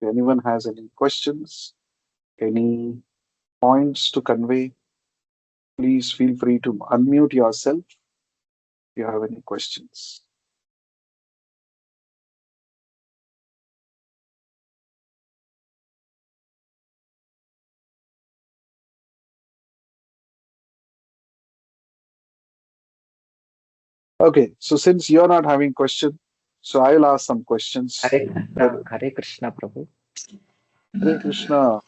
If anyone has any questions, any points to convey, please feel free to unmute yourself if you have any questions. Okay, so since you're not having question, so I'll ask some questions. That Hare Krishna, Prabhu. Hare Krishna.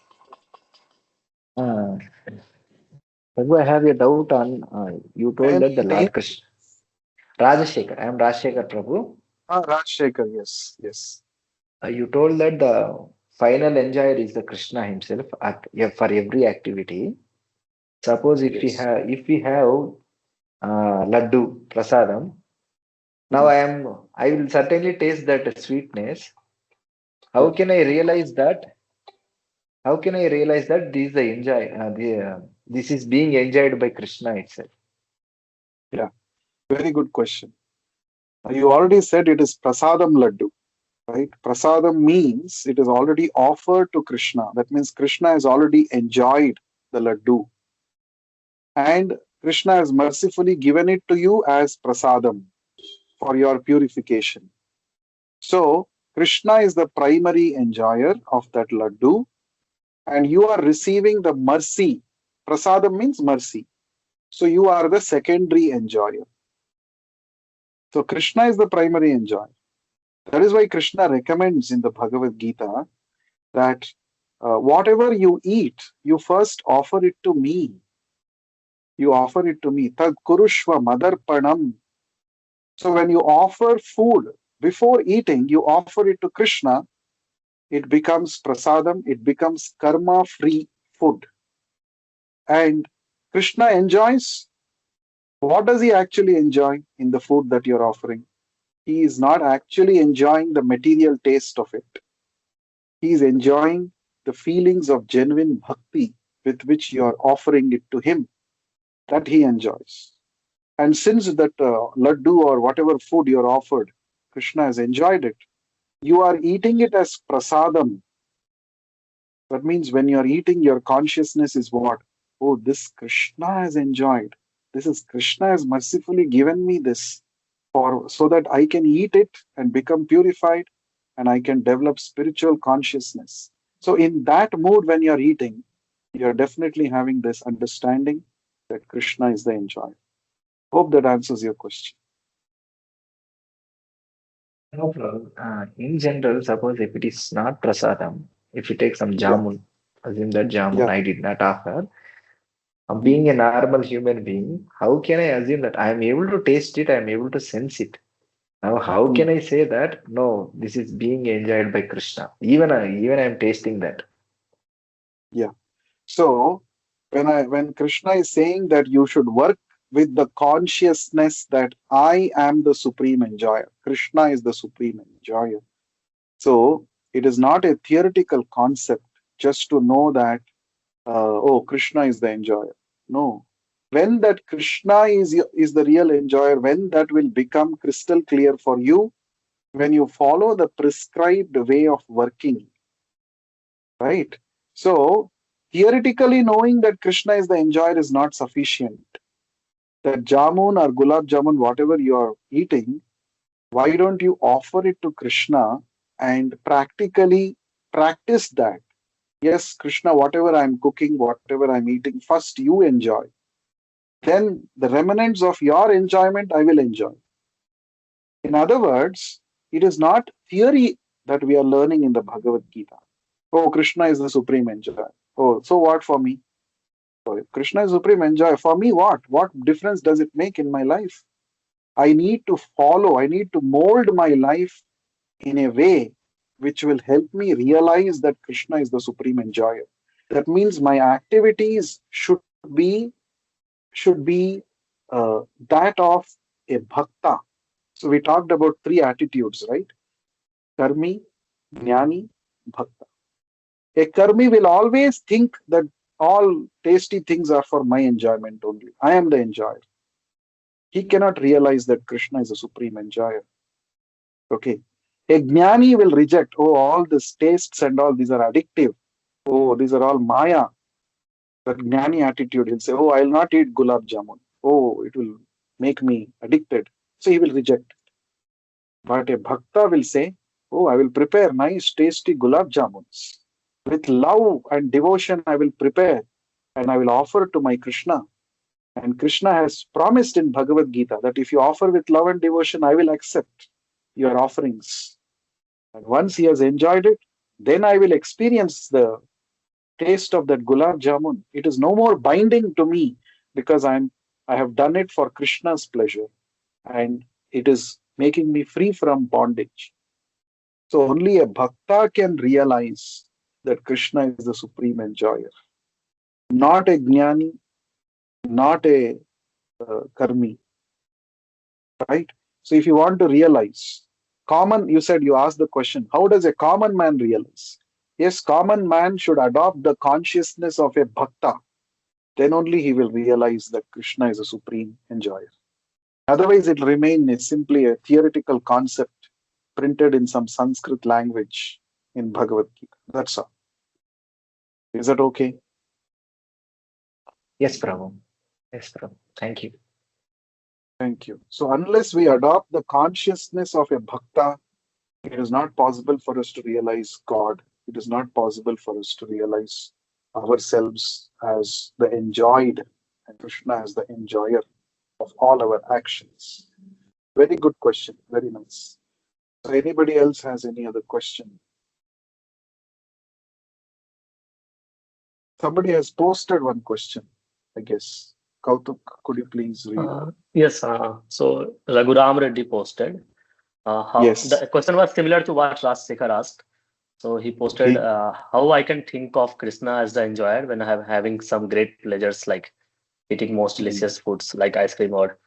Uh, Prabhu, I have a doubt on you told that the Any Lord name? Krishna. Rajashekar. I am Rajashekar, Prabhu. Rajshekar, yes, yes, You told that the final enjoyer is the Krishna himself yeah, for every activity. Suppose yes. if we have laddu prasadam, now Mhm. I will certainly taste that sweetness. How Yeah, can I realize that? How can I realize that this is the this is being enjoyed by Krishna itself? yeah. Very good question. You already said it is prasadam laddu, right? Prasadam means it is already offered to Krishna. That means Krishna has already enjoyed the laddu, and Krishna has mercifully given it to you as prasadam for your purification. So, Krishna is the primary enjoyer of that laddu, and you are receiving the mercy. Prasadam means mercy. So, you are the secondary enjoyer. So, Krishna is the primary enjoyer. That is why Krishna recommends in the Bhagavad Gita that whatever you eat, you first offer it to me. You offer it to me. Tad kurushva madarpanam. So, when you offer food before eating, you offer it to Krishna, it becomes prasadam, it becomes karma free food. And Krishna enjoys, what does he actually enjoy in the food that you're offering? He is not actually enjoying the material taste of it. He is enjoying the feelings of genuine bhakti with which you are offering it to him, that he enjoys. And since that laddu or whatever food you're offered, Krishna has enjoyed it, you are eating it as prasadam. That means when you're eating, your consciousness is what? Oh, this Krishna has enjoyed. This is Krishna has mercifully given me this for so that I can eat it and become purified and I can develop spiritual consciousness. So in that mood when you're eating, you're definitely having this understanding that Krishna is the enjoyer. Hope that answers your question. No problem. In general, suppose if it is not prasadam, if you take some Yeah, jamun, assume that jamun yeah. I did not offer. Mm, Being a normal human being, how can I assume that I am able to taste it, I am able to sense it? Now, how can mm, I say that no, this is being enjoyed by Krishna? Even I am tasting that. yeah. So when Krishna is saying that you should work with the consciousness that I am the supreme enjoyer, Krishna is the supreme enjoyer. So it is not a theoretical concept just to know that oh, Krishna is the enjoyer. No, when that Krishna is the real enjoyer, when that will become crystal clear for you, when you follow the prescribed way of working, right? So theoretically knowing that Krishna is the enjoyer is not sufficient. That jamun or gulab jamun, whatever you are eating, why don't you offer it to Krishna and practically practice that? Yes, Krishna, whatever I'm cooking, whatever I'm eating, first you enjoy. Then the remnants of your enjoyment I will enjoy. In other words, it is not theory that we are learning in the Bhagavad Gita. Oh, Krishna is the supreme enjoyer. Oh, so what for me? So if Krishna is supreme enjoyer, for me what? What difference does it make in my life? I need to follow, I need to mold my life in a way which will help me realize that Krishna is the supreme enjoyer. That means my activities should be that of a bhakta. So we talked about three attitudes, right? Karmi, jnani, bhakta. A karmi will always think that all tasty things are for my enjoyment only. I am the enjoyer. He cannot realize that Krishna is a supreme enjoyer. Okay. A jnani will reject, oh, all these tastes and all these are addictive. Oh, these are all maya. The jnani attitude. He'll say, oh, I'll not eat gulab jamun. Oh, it will make me addicted. So he will reject. But a bhakta will say, oh, I will prepare nice, tasty gulab jamuns. With love and devotion, I will prepare and I will offer to my Krishna. And Krishna has promised in Bhagavad Gita that if you offer with love and devotion, I will accept your offerings. And once he has enjoyed it, then I will experience the taste of that gulab jamun. It is no more binding to me because I have done it for Krishna's pleasure and it is making me free from bondage. So only a bhakta can realize that Krishna is the supreme enjoyer, not a jnani, not a karmi, right? So if you want to realize, you said you asked the question, how does a common man realize? Yes, common man should adopt the consciousness of a bhakta. Then only he will realize that Krishna is a supreme enjoyer. Otherwise, it will remain simply a theoretical concept printed in some Sanskrit language in Bhagavad Gita. That's all. Is that okay? Yes, Prabhu. Yes, Prabhu. Thank you. Thank you. So, unless we adopt the consciousness of a bhakta, it is not possible for us to realize God. It is not possible for us to realize ourselves as the enjoyed and Krishna as the enjoyer of all our actions. Very good question. Very nice. So, anybody else has any other question? Somebody has posted one question, I guess. Kautuk, could you please read? Yes, so Raghuram Reddy posted. How Yes. the question was similar to what Raj Sekhar asked. So he posted Okay. how I can think of Krishna as the enjoyer when I am having some great pleasures like eating most Mm. delicious foods like ice cream or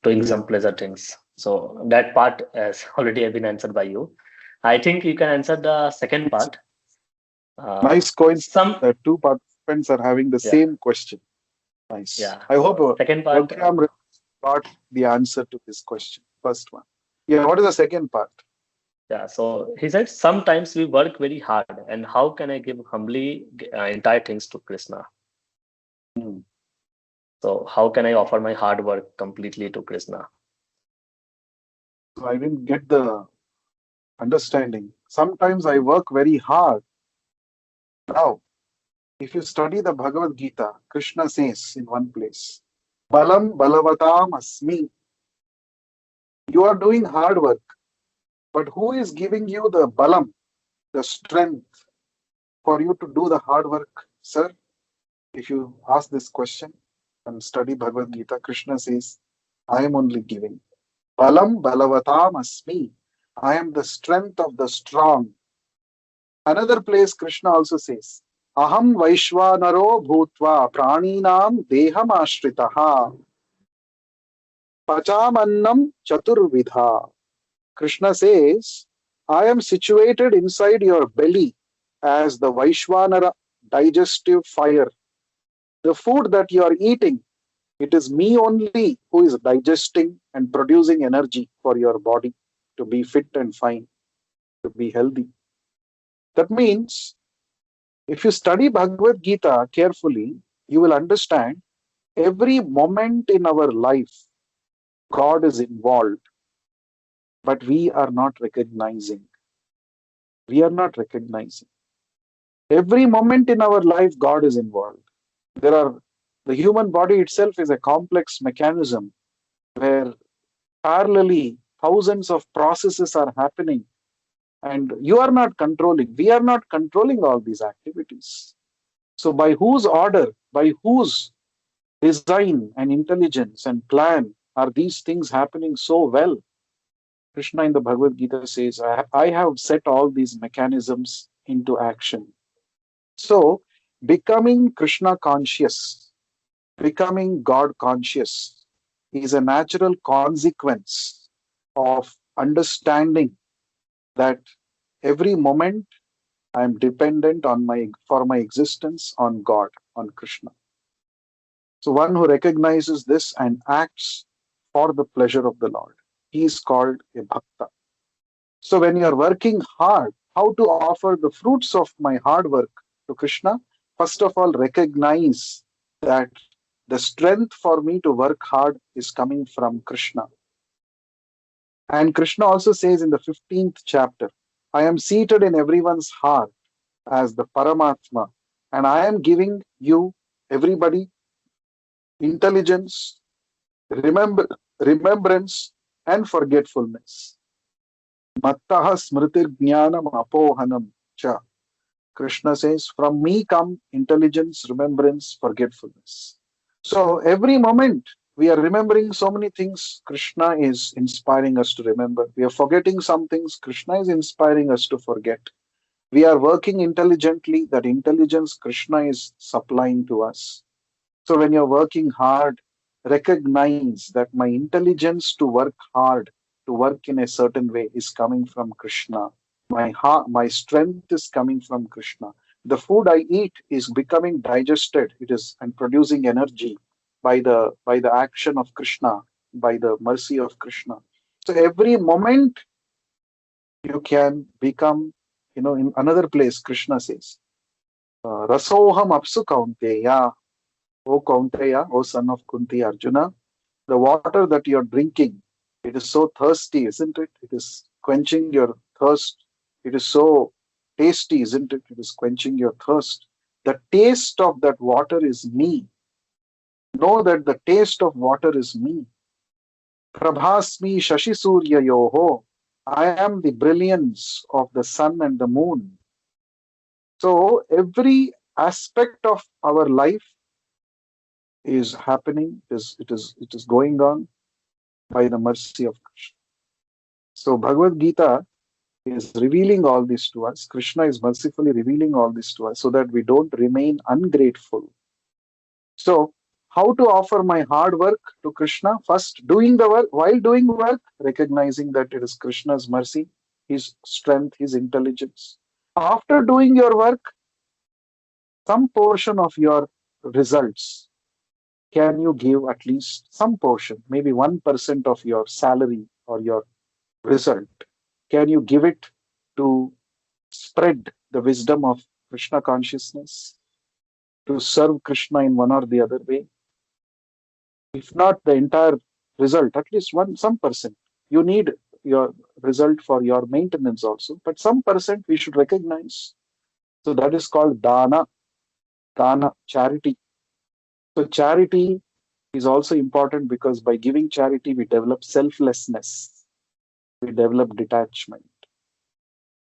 doing Yeah. some pleasure things. So that part has already been answered by you. I think you can answer the second It's a part. nice coincidence Some that two participants are having the Yeah, same question. Nice. yeah. I hope So second part, Raghuram got the answer to this question. First one. Yeah. What is the second part? yeah. So he said sometimes we work very hard, and how can I give humbly entire things to Krishna? Mm. So how can I offer my hard work completely to Krishna? So I didn't get the understanding. Sometimes I work very hard. Now, if you study the Bhagavad Gita, Krishna says in one place, Balam balavatam asmi. You are doing hard work, but who is giving you the balam, the strength for you to do the hard work, sir? If you ask this question and study Bhagavad Gita, Krishna says, I am only giving. Balam balavatam asmi. I am the strength of the strong. Another place, Krishna also says, Aham Vaishwanaro Bhutva Praninam Deham Ashritaha Pachamannam Chaturvidha. Krishna says, I am situated inside your belly as the Vaishwanara digestive fire. The food that you are eating, it is me only who is digesting and producing energy for your body to be fit and fine, to be healthy. That means if you study Bhagavad Gita carefully, you will understand every moment in our life, God is involved, but we are not recognizing. We are not recognizing. Every moment in our life, God is involved. There are the human body itself is a complex mechanism where parallelly thousands of processes are happening, and you are not controlling. We are not controlling all these activities. So, by whose order, by whose design and intelligence and plan are these things happening so well? Krishna in the Bhagavad Gita says, I have set all these mechanisms into action. So, becoming Krishna conscious, becoming God conscious is a natural consequence of understanding that every moment I am dependent on for my existence on God, on Krishna. So one who recognizes this and acts for the pleasure of the Lord, he is called a bhakta. So when you are working hard, how to offer the fruits of my hard work to Krishna? First of all, recognize that the strength for me to work hard is coming from Krishna. And Krishna also says in the 15th chapter, I am seated in everyone's heart as the Paramatma, and I am giving you, everybody, intelligence, remembrance, and forgetfulness. Mattaha smritir jnanam apohanam cha. Krishna says, from me come intelligence, remembrance, forgetfulness. So every moment we are remembering so many things, Krishna is inspiring us to remember. We are forgetting some things, Krishna is inspiring us to forget. We are working intelligently, that intelligence Krishna is supplying to us. So when you're working hard, recognize that my intelligence to work hard, to work in a certain way is coming from Krishna. My heart, my strength is coming from Krishna. The food I eat is becoming digested. It is and producing energy by the action of Krishna, by the mercy of Krishna. So every moment you can become, in another place, Krishna says, Rasoham apsu kaunteya, O Kaunteya, O son of Kunti Arjuna, the water that you're drinking, it is so thirsty, isn't it? It is quenching your thirst. It is so tasty, isn't it? It is quenching your thirst. The taste of that water is me. Know that the taste of water is me. Prabhasmi Shashi Surya Yoho. I am the brilliance of the sun and the moon. So every aspect of our life is happening, it is going on by the mercy of Krishna. So Bhagavad Gita is revealing all this to us. Krishna is mercifully revealing all this to us so that we don't remain ungrateful. So, how to offer my hard work to Krishna? First, doing the work, while doing work, recognizing that it is Krishna's mercy, His strength, His intelligence. After doing your work, some portion of your results, can you give at least some portion, maybe 1% of your salary or your result? Can you give it to spread the wisdom of Krishna consciousness, to serve Krishna in one or the other way? If not the entire result, at least some percent. You need your result for your maintenance also, but some percent we should recognize. So that is called dana, charity. So charity is also important because by giving charity, we develop selflessness, we develop detachment.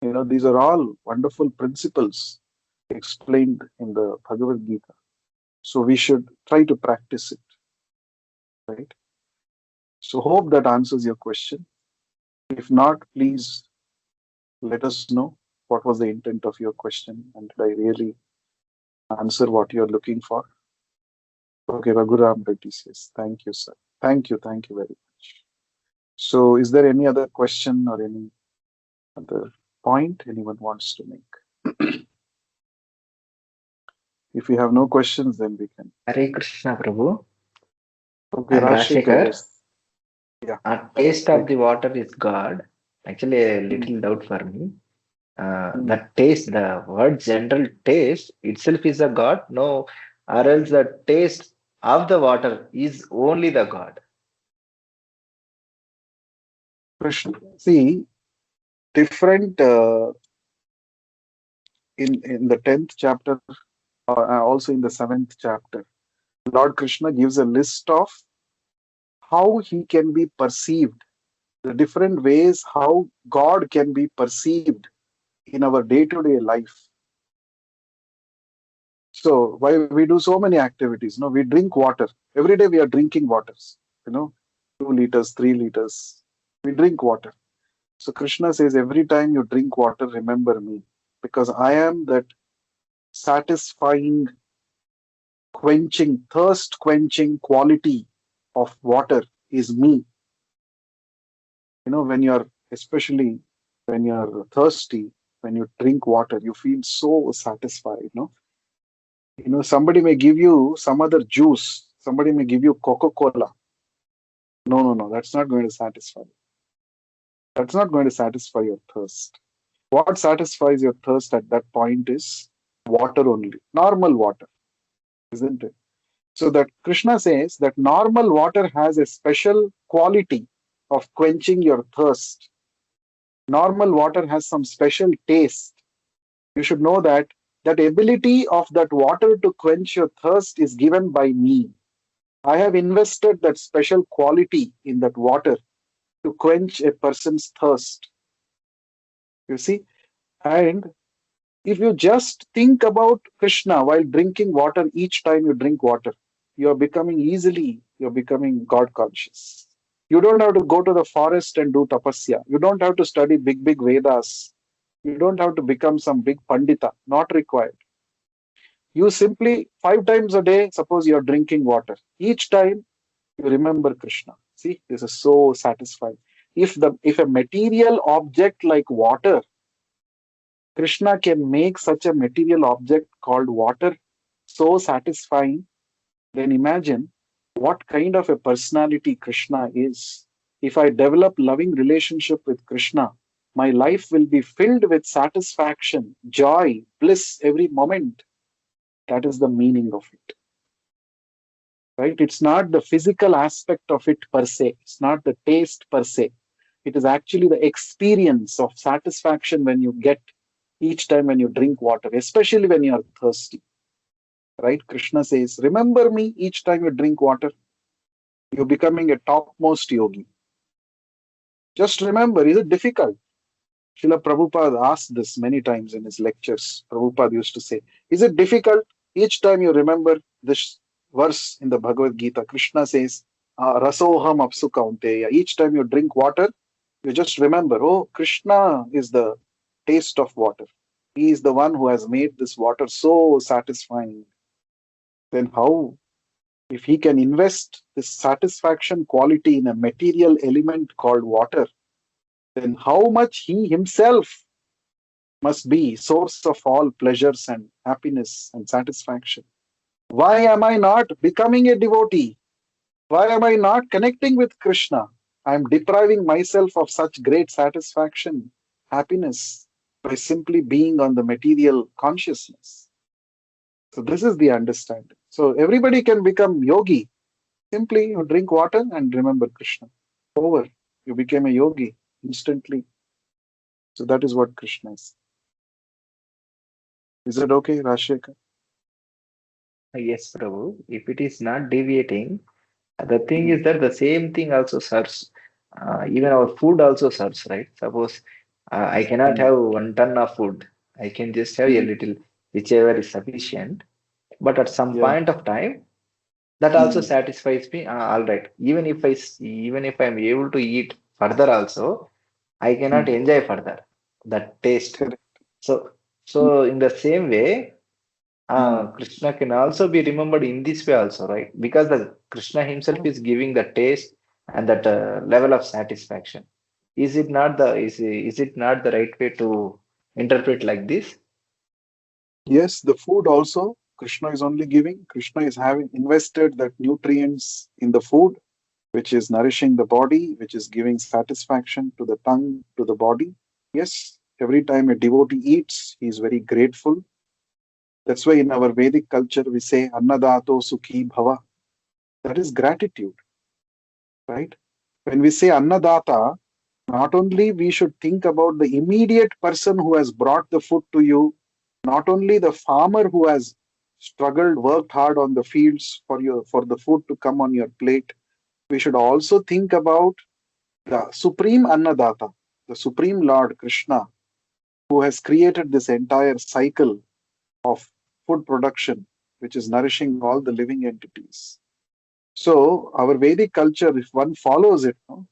These are all wonderful principles explained in the Bhagavad Gita. So we should try to practice it, right? So hope that answers your question. If not, please let us know what was the intent of your question and did I really answer what you're looking for. Okay, Raghuram Reddy says, thank you, sir. Thank you very much. So is there any other question or any other point anyone wants to make? If you have no questions, then we can. Hare Krishna Prabhu. Okay, I'm Rashikar, Rashikar. yes. Yeah. A taste of Right. the water is God. Actually, a Mm, little doubt for me. mm. The taste, the word general taste itself is a God. No, or else the taste of the water is only the God. Krishna. See, different in the 10th chapter, also in the 7th chapter, Lord Krishna gives a list of how he can be perceived, the different ways how God can be perceived in our day-to-day life. So why we do so many activities? We drink water. Every day we are drinking waters, you know, 2 liters, 3 liters. We drink water. So Krishna says, every time you drink water, remember me, because I am that satisfying, thirst quenching quality of water is me. When you're, especially when you're thirsty, when you drink water, you feel so satisfied. Somebody may give you some other juice, somebody may give you Coca-Cola. No, that's not going to satisfy. That's not going to satisfy your thirst. What satisfies your thirst at that point is water only, normal water, isn't it? So that Krishna says that normal water has a special quality of quenching your thirst. Normal water has some special taste. You should know that that ability of that water to quench your thirst is given by me. I have invested that special quality in that water to quench a person's thirst. You see? And if you just think about Krishna while drinking water each time you drink water, you're becoming God conscious. You don't have to go to the forest and do tapasya. You don't have to study big, big Vedas. You don't have to become some big Pandita. Not required. You simply, 5 times a day, suppose you're drinking water. Each time you remember Krishna. See, this is so satisfying. If a material object like water, Krishna can make such a material object called water so satisfying, then imagine what kind of a personality Krishna is. If I develop loving relationship with Krishna, my life will be filled with satisfaction, joy, bliss every moment. That is the meaning of it, right? It's not the physical aspect of it per se. It's not the taste per se. It is actually the experience of satisfaction when you get each time when you drink water, especially when you are thirsty, right? Krishna says, remember me each time you drink water. You're becoming a topmost yogi. Just remember, is it difficult? Srila Prabhupada asked this many times in his lectures. Prabhupada used to say, is it difficult? Each time you remember this verse in the Bhagavad Gita, Krishna says, Rasoham apsu kaunteya. Each time you drink water, you just remember, oh, Krishna is the taste of water. He is the one who has made this water so satisfying. Then how, if he can invest this satisfaction quality in a material element called water, then how much he himself must be source of all pleasures and happiness and satisfaction. Why am I not becoming a devotee? Why am I not connecting with Krishna? I am depriving myself of such great satisfaction, happiness, by simply being on the material consciousness. So this is the understanding. So everybody can become yogi. Simply you drink water and remember Krishna. Over. You became a yogi instantly. So that is what Krishna is. Is it okay, Rashekar? Yes, Prabhu. If it is not deviating, the thing is that the same thing also serves. Even our food also serves, right? Suppose I cannot Mm, have 1 ton of food. I can just have a mm, little, whichever is sufficient. But at some yeah. point of time, that also Mm, satisfies me. All right. Even if I'm able to eat further also, I cannot mm, enjoy further that taste. correct. So, Mm, so in the same way, mm. Krishna can also be remembered in this way also, right? Because the Krishna himself is giving the taste and that level of satisfaction. Is it not the right way to interpret like this? Yes, the food also, Krishna is only giving. Krishna is having invested that nutrients in the food, which is nourishing the body, which is giving satisfaction to the tongue, to the body. Yes, every time a devotee eats, he is very grateful. That's why in our Vedic culture we say Annadato Sukhi Bhava. That is gratitude, right? When we say Annadata, not only we should think about the immediate person who has brought the food to you, not only the farmer who has struggled, worked hard on the fields for the food to come on your plate. We should also think about the supreme Annadata, the supreme Lord Krishna, who has created this entire cycle of food production, which is nourishing all the living entities. So, our Vedic culture, if one follows it, no,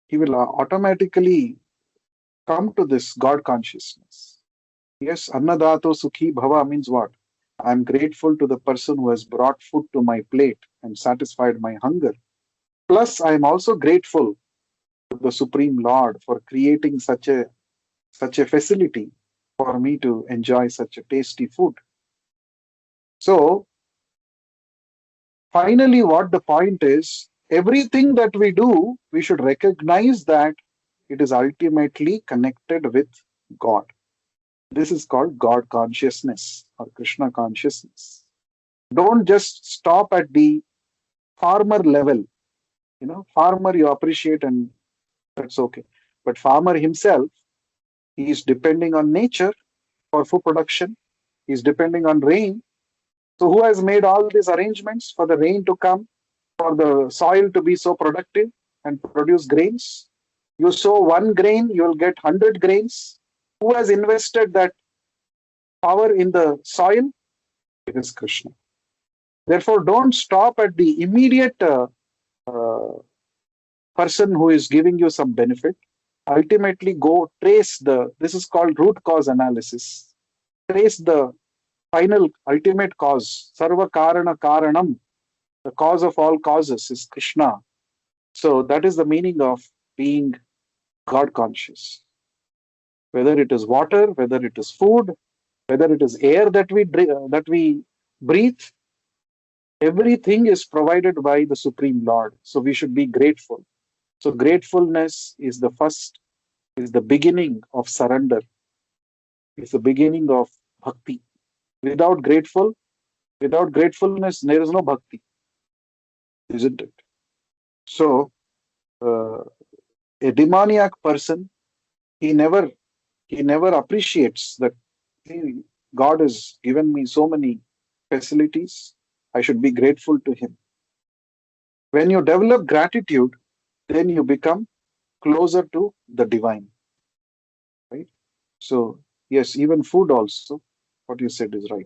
he will automatically come to this God consciousness. Yes, Annadato Sukhi Bhava means what? I am grateful to the person who has brought food to my plate and satisfied my hunger. Plus, I am also grateful to the Supreme Lord for creating such a facility for me to enjoy such a tasty food. So, finally, what the point is, everything that we do, we should recognize that it is ultimately connected with God. This is called God consciousness or Krishna consciousness. Don't just stop at the farmer level. Farmer you appreciate and that's okay. But farmer himself, he is depending on nature for food production. He is depending on rain. So who has made all these arrangements for the rain to come, for the soil to be so productive and produce grains? You sow one grain, you will get 100 grains. Who has invested that power in the soil? It is Krishna. Therefore, don't stop at the immediate uh, person who is giving you some benefit. Ultimately, go trace this is called root cause analysis. Trace the final ultimate cause. Sarva Karana Karanam. The cause of all causes is Krishna. So that is the meaning of being God conscious. Whether it is water, whether it is food, whether it is air that we breathe, everything is provided by the Supreme Lord. So we should be grateful. So gratefulness is the beginning of surrender. It's the beginning of bhakti. Without gratefulness, there is no bhakti, isn't it? So a demoniac person, he never appreciates that God has given me so many facilities. I should be grateful to him. When you develop gratitude, then you become closer to the divine, right? So yes, even food also, what you said is right.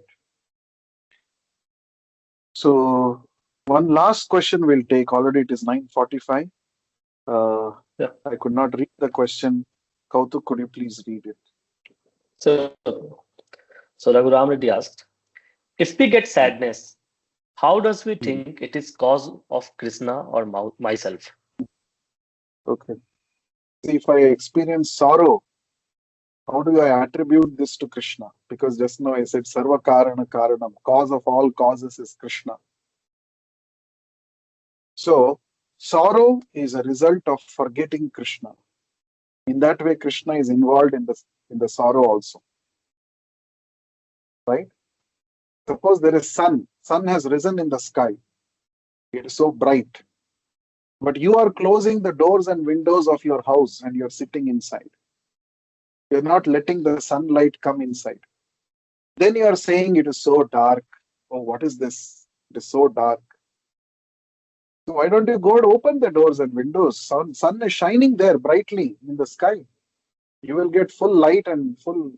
So one last question we'll take. Already it is 9:45. Yeah. I could not read the question. Kautuk, could you please read it? So, so Raghuram Reddy asked, if we get sadness, how does we Hmm. think it is cause of Krishna or myself? Okay. If I experience sorrow, how do I attribute this to Krishna? Because just now I said Sarva Karana Karanam, cause of all causes is Krishna. So sorrow is a result of forgetting Krishna. In that way, Krishna is involved in the sorrow also, right? Suppose there is sun. Sun has risen in the sky. It is so bright. But you are closing the doors and windows of your house and you're sitting inside. You're not letting the sunlight come inside. Then you are saying it is so dark. Oh, what is this? It is so dark. So why don't you go and open the doors and windows? Sun is shining there brightly in the sky. You will get full light and full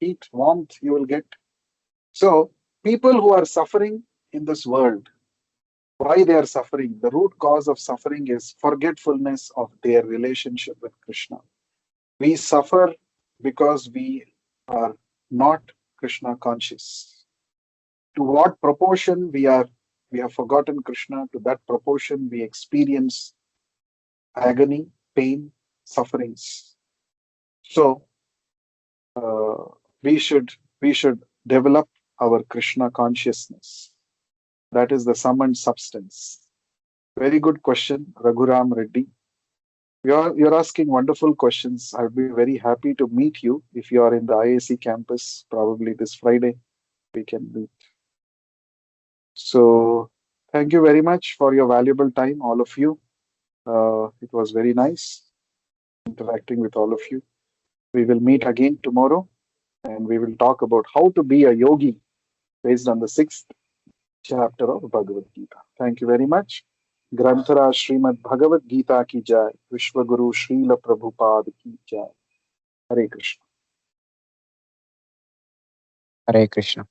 heat, warmth you will get. So people who are suffering in this world, why they are suffering? The root cause of suffering is forgetfulness of their relationship with Krishna. We suffer because we are not Krishna conscious. To what proportion we have forgotten Krishna, to that proportion we experience agony, pain, sufferings. So uh, we should develop our Krishna consciousness. That is the sum and substance. Very good question, Raghuram Reddy. You're asking wonderful questions. I'll be very happy to meet you if you are in the IAC campus. Probably this Friday we can meet. So thank you very much for your valuable time, all of you. It was very nice interacting with all of you. We will meet again tomorrow and we will talk about how to be a yogi based on the sixth chapter of Bhagavad Gita. Thank you very much. Granthara Srimad Bhagavad Gita ki jai. Vishwaguru Srila Prabhupada ki jai. Hare Krishna. Hare Krishna.